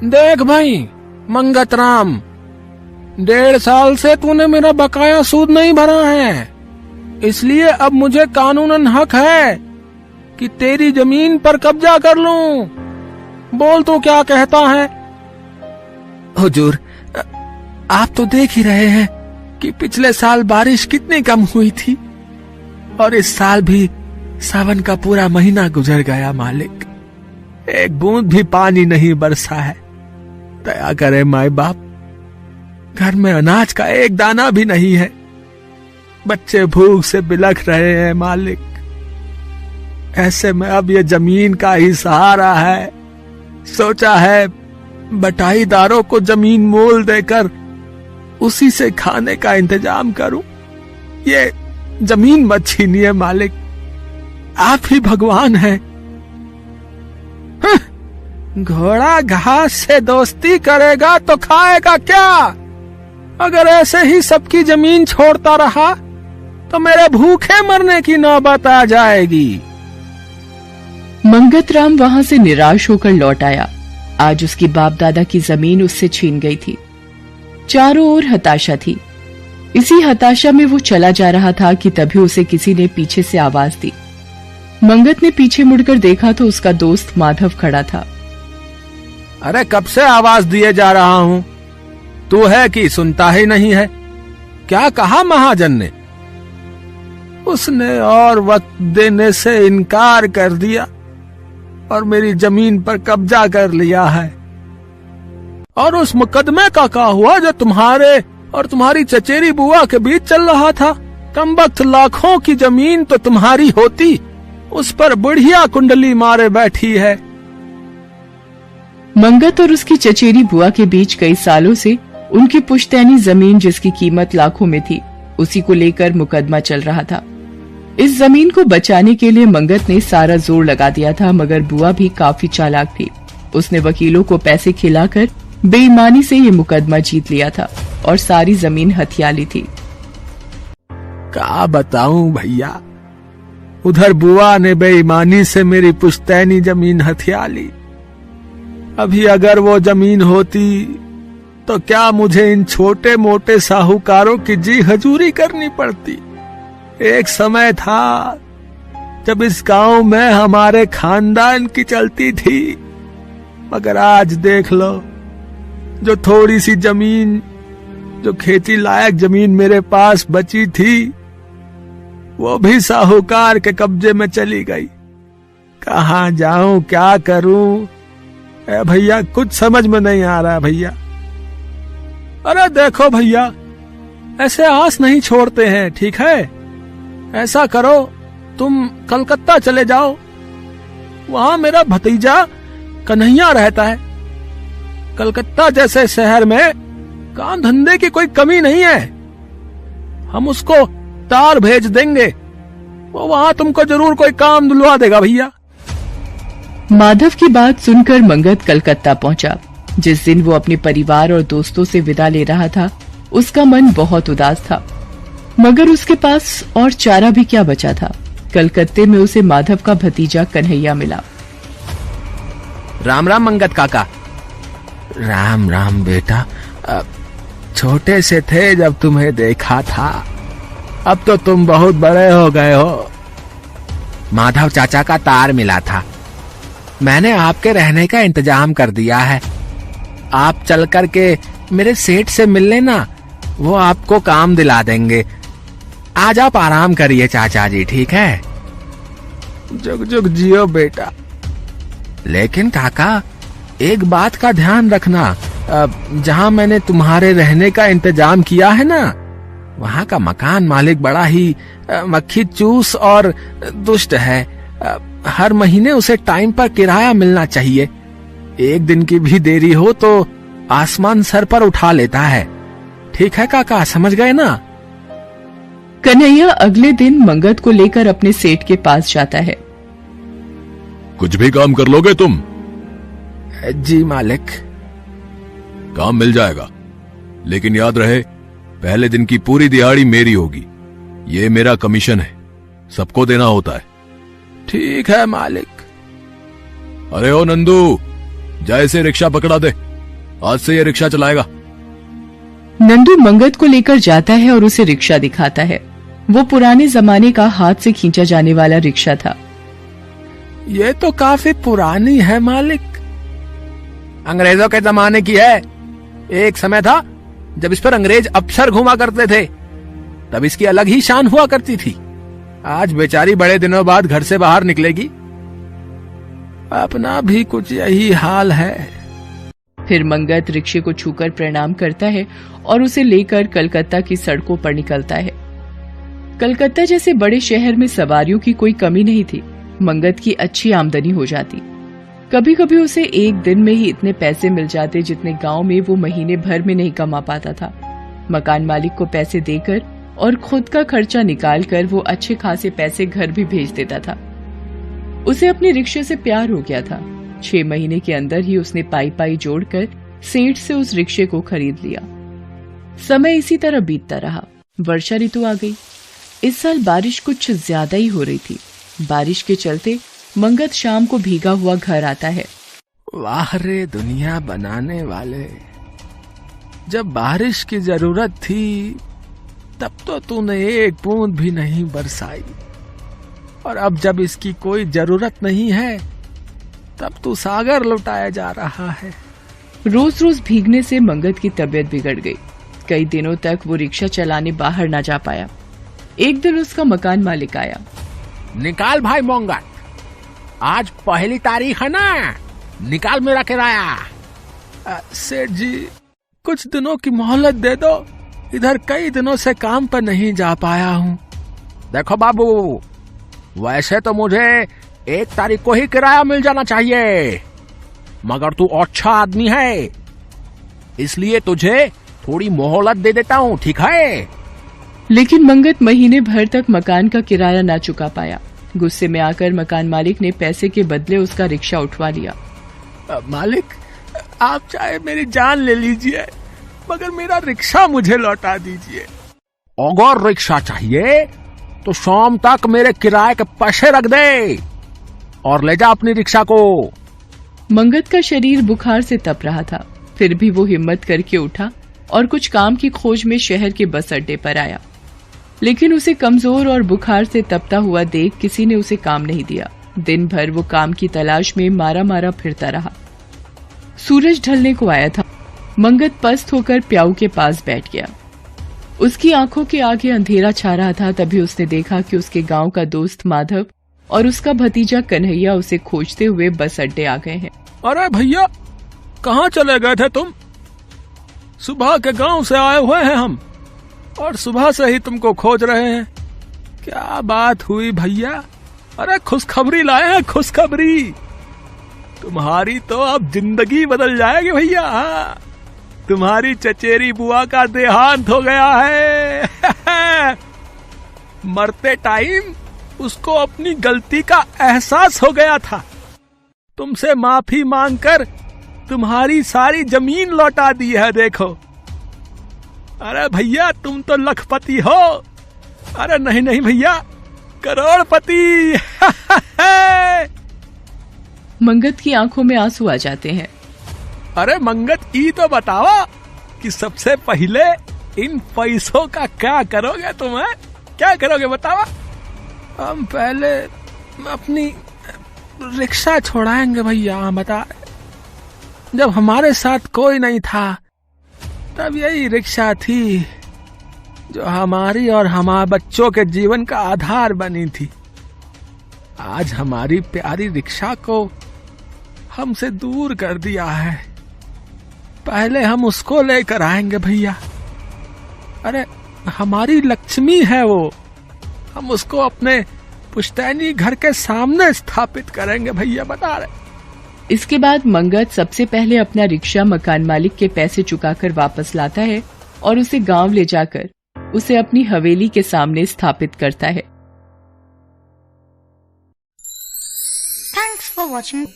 देख भाई मंगत राम, 1.5 साल से तूने मेरा बकाया सूद नहीं भरा है, इसलिए अब मुझे कानूनन हक है कि तेरी जमीन पर कब्जा कर लूं। बोल तू क्या कहता है? हुजूर, आप तो देख ही रहे हैं कि पिछले साल बारिश कितनी कम हुई थी और इस साल भी सावन का पूरा महीना गुजर गया मालिक, एक बूंद भी पानी नहीं बरसा है। दया करे माए बाप, घर में अनाज का एक दाना भी नहीं है, बच्चे भूख से बिलख रहे हैं मालिक। ऐसे में अब ये जमीन का ही सहारा है। सोचा है बटाईदारों को जमीन मोल देकर उसी से खाने का इंतजाम करूं। ये जमीन मत छीनिए मालिक, आप ही भगवान हैं। घोड़ा घास से दोस्ती करेगा तो खाएगा क्या? अगर ऐसे ही सबकी जमीन छोड़ता रहा तो मेरे भूखे मरने की नौबत आ जाएगी। मंगत राम वहां से निराश होकर लौट आया। आज उसकी बाप दादा की जमीन उससे छीन गई थी। चारों ओर हताशा थी। इसी हताशा में वो चला जा रहा था कि तभी उसे किसी ने पीछे से आवाज दी। मंगत ने पीछे मुड़कर देखा तो उसका दोस्त माधव खड़ा था। अरे कब से आवाज दिए जा रहा हूं, तू है कि सुनता ही नहीं है? क्या कहा महाजन ने? उसने और वक्त देने से इनकार कर दिया और मेरी जमीन पर कब्जा कर लिया है। और उस मुकदमे का क्या हुआ जो तुम्हारे और तुम्हारी चचेरी बुआ के बीच चल रहा था? कमबख्त लाखों की जमीन तो तुम्हारी होती, उस पर बुढ़िया कुंडली मारे बैठी है। मंगत और उसकी चचेरी बुआ के बीच कई सालों से उनकी पुश्तैनी जमीन जिसकी कीमत लाखों में थी, उसी को लेकर मुकदमा चल रहा था। इस जमीन को बचाने के लिए मंगत ने सारा जोर लगा दिया था, मगर बुआ भी काफी चालाक थी। उसने वकीलों को पैसे खिलाकर बेईमानी से ये मुकदमा जीत लिया था और सारी जमीन हथिया ली थी। क्या बताऊं भैया, उधर बुआ ने बेईमानी से मेरी पुश्तैनी जमीन हथिया ली। अभी अगर वो जमीन होती तो क्या मुझे इन छोटे मोटे साहूकारों की जी हजूरी करनी पड़ती? एक समय था जब इस गांव में हमारे खानदान की चलती थी, मगर आज देख लो, जो थोड़ी सी जमीन, जो खेती लायक जमीन मेरे पास बची थी, वो भी साहूकार के कब्जे में चली गई। कहाँ जाऊं, क्या करूं? भैया कुछ समझ में नहीं आ रहा भैया। अरे देखो भैया, ऐसे आस नहीं छोड़ते हैं, ठीक है? ऐसा करो, तुम कलकत्ता चले जाओ, वहां मेरा भतीजा कन्हैया रहता है। कलकत्ता जैसे शहर में काम धंधे की कोई कमी नहीं है, हम उसको तार भेज देंगे, वो वहां तुमको जरूर कोई काम दिलवा देगा भैया। माधव की बात सुनकर मंगत कलकत्ता पहुंचा। जिस दिन वो अपने परिवार और दोस्तों से विदा ले रहा था, उसका मन बहुत उदास था, मगर उसके पास और चारा भी क्या बचा था। कलकत्ते में उसे माधव का भतीजा कन्हैया मिला। राम राम मंगत काका। राम राम बेटा, छोटे से थे जब तुम्हें देखा था, अब तो तुम बहुत बड़े हो गए हो। माधव चाचा का तार मिला था, मैंने आपके रहने का इंतजाम कर दिया है। आप चल कर के मेरे सेठ से मिल लेना, वो आपको काम दिला देंगे। आज आप आराम करिए चाचा जी, ठीक है? जुग जुग जियो बेटा। लेकिन काका, एक बात का ध्यान रखना, जहां मैंने तुम्हारे रहने का इंतजाम किया है ना, वहां का मकान मालिक बड़ा ही मक्खी चूस और दुष्ट है। हर महीने उसे टाइम पर किराया मिलना चाहिए। एक दिन की भी देरी हो तो आसमान सर पर उठा लेता है। ठीक है काका, समझ गए ना? कन्हैया अगले दिन मंगत को लेकर अपने सेठ के पास जाता है। कुछ भी काम कर लोगे तुम? जी मालिक। काम मिल जाएगा, लेकिन याद रहे, पहले दिन की पूरी दिहाड़ी मेरी होगी। ये मेरा कमीशन है, सबको देना होता है। ठीक है मालिक। अरे ओ नंदू, जैसे रिक्शा पकड़ा दे। आज से ये रिक्शा चलाएगा। नंदू मंगत को लेकर जाता है और उसे रिक्शा दिखाता है। वो पुराने जमाने का हाथ से खींचा जाने वाला रिक्शा था। ये तो काफी पुरानी है मालिक, अंग्रेजों के जमाने की है। एक समय था जब इस पर अंग्रेज अफसर घुमा करते थे, तब इसकी अलग ही शान हुआ करती थी। आज बेचारी बड़े दिनों बाद घर से बाहर निकलेगी। अपना भी कुछ यही हाल है। फिर मंगत रिक्शे को छूकर प्रणाम करता है और उसे लेकर कलकत्ता की सड़कों पर निकलता है। कलकत्ता जैसे बड़े शहर में सवारियों की कोई कमी नहीं थी। मंगत की अच्छी आमदनी हो जाती। कभी कभी उसे एक दिन में ही इतने पैसे मिल जाते जितने गांव में वो महीने भर में नहीं कमा पाता था। मकान मालिक को पैसे देकर और खुद का खर्चा निकालकर वो अच्छे खासे पैसे घर भी भेज देता था। उसे अपने रिक्शे से प्यार हो गया था। 6 महीने के अंदर ही उसने पाई पाई जोड़कर सेठ से उस रिक्शे को खरीद लिया। समय इसी तरह बीतता रहा। वर्षा ऋतु आ गई। इस साल बारिश कुछ ज्यादा ही हो रही थी। बारिश के चलते मंगत शाम को भीगा हुआ घर आता है। वाह रे दुनिया बनाने वाले, जब बारिश की जरूरत थी तब तो तूने एक बूंद भी नहीं बरसाई, और अब जब इसकी कोई जरूरत नहीं है तब तू सागर लुटाया जा रहा है। रोज रोज भीगने से मंगत की तबीयत बिगड़ गई। कई दिनों तक वो रिक्शा चलाने बाहर न जा पाया। एक दिन उसका मकान मालिक आया। निकाल भाई मंगत, आज पहली तारीख है ना, निकाल मेरा किराया। सेठ जी कुछ दिनों की मोहलत दे दो, इधर कई दिनों से काम पर नहीं जा पाया हूँ। देखो बाबू, वैसे तो मुझे 1 तारीख को ही किराया मिल जाना चाहिए, मगर तू अच्छा आदमी है इसलिए तुझे थोड़ी मोहलत दे देता हूँ, ठीक है। लेकिन मंगत महीने भर तक मकान का किराया ना चुका पाया। गुस्से में आकर मकान मालिक ने पैसे के बदले उसका रिक्शा उठवा लिया। मालिक, आप चाहे मेरी जान ले लीजिए, मगर मेरा रिक्शा मुझे लौटा दीजिए। अगर रिक्शा चाहिए तो शाम तक मेरे किराए के पैसे रख दे और ले जा अपनी रिक्शा को। मंगत का शरीर बुखार से तप रहा था, फिर भी वो हिम्मत करके उठा और कुछ काम की खोज में शहर के बस अड्डे पर आया। लेकिन उसे कमजोर और बुखार से तपता हुआ देख किसी ने उसे काम नहीं दिया। दिन भर वो काम की तलाश में मारा मारा फिरता रहा। सूरज ढलने को आया था। मंगत पस्त होकर प्याऊ के पास बैठ गया। उसकी आंखों के आगे अंधेरा छा रहा था। तभी उसने देखा कि उसके गांव का दोस्त माधव और उसका भतीजा कन्हैया उसे खोजते हुए बस अड्डे आ गए हैं। अरे भैया, कहाँ चले गए थे तुम? सुबह के गांव से आए हुए हैं हम, और सुबह से ही तुमको खोज रहे हैं। क्या बात हुई भैया? अरे खुशखबरी लाए हैं, खुशखबरी। तुम्हारी तो अब जिंदगी बदल जाएगी भैया। तुम्हारी चचेरी बुआ का देहांत हो गया है। मरते टाइम उसको अपनी गलती का एहसास हो गया था। तुमसे माफी मांगकर तुम्हारी सारी जमीन लौटा दी है, देखो। अरे भैया, तुम तो लखपति हो। अरे नहीं नहीं भैया, करोड़पति। मंगत की आंखों में आंसू आ जाते हैं। अरे मंगत, ई तो बताओ कि सबसे पहले इन पैसों का क्या करोगे तुम? है क्या करोगे बताओ? हम पहले अपनी रिक्शा छोड़ाएंगे भैया। बता, जब हमारे साथ कोई नहीं था तब यही रिक्शा थी जो हमारी और हमारे बच्चों के जीवन का आधार बनी थी। आज हमारी प्यारी रिक्शा को हमसे दूर कर दिया है। पहले हम उसको लेकर आएंगे भैया। अरे हमारी लक्ष्मी है वो, हम उसको अपने पुश्तैनी घर के सामने स्थापित करेंगे भैया, बता रहे। इसके बाद मंगत सबसे पहले अपना रिक्शा मकान मालिक के पैसे चुकाकर वापस लाता है और उसे गांव ले जाकर उसे अपनी हवेली के सामने स्थापित करता है। Thanks for watching.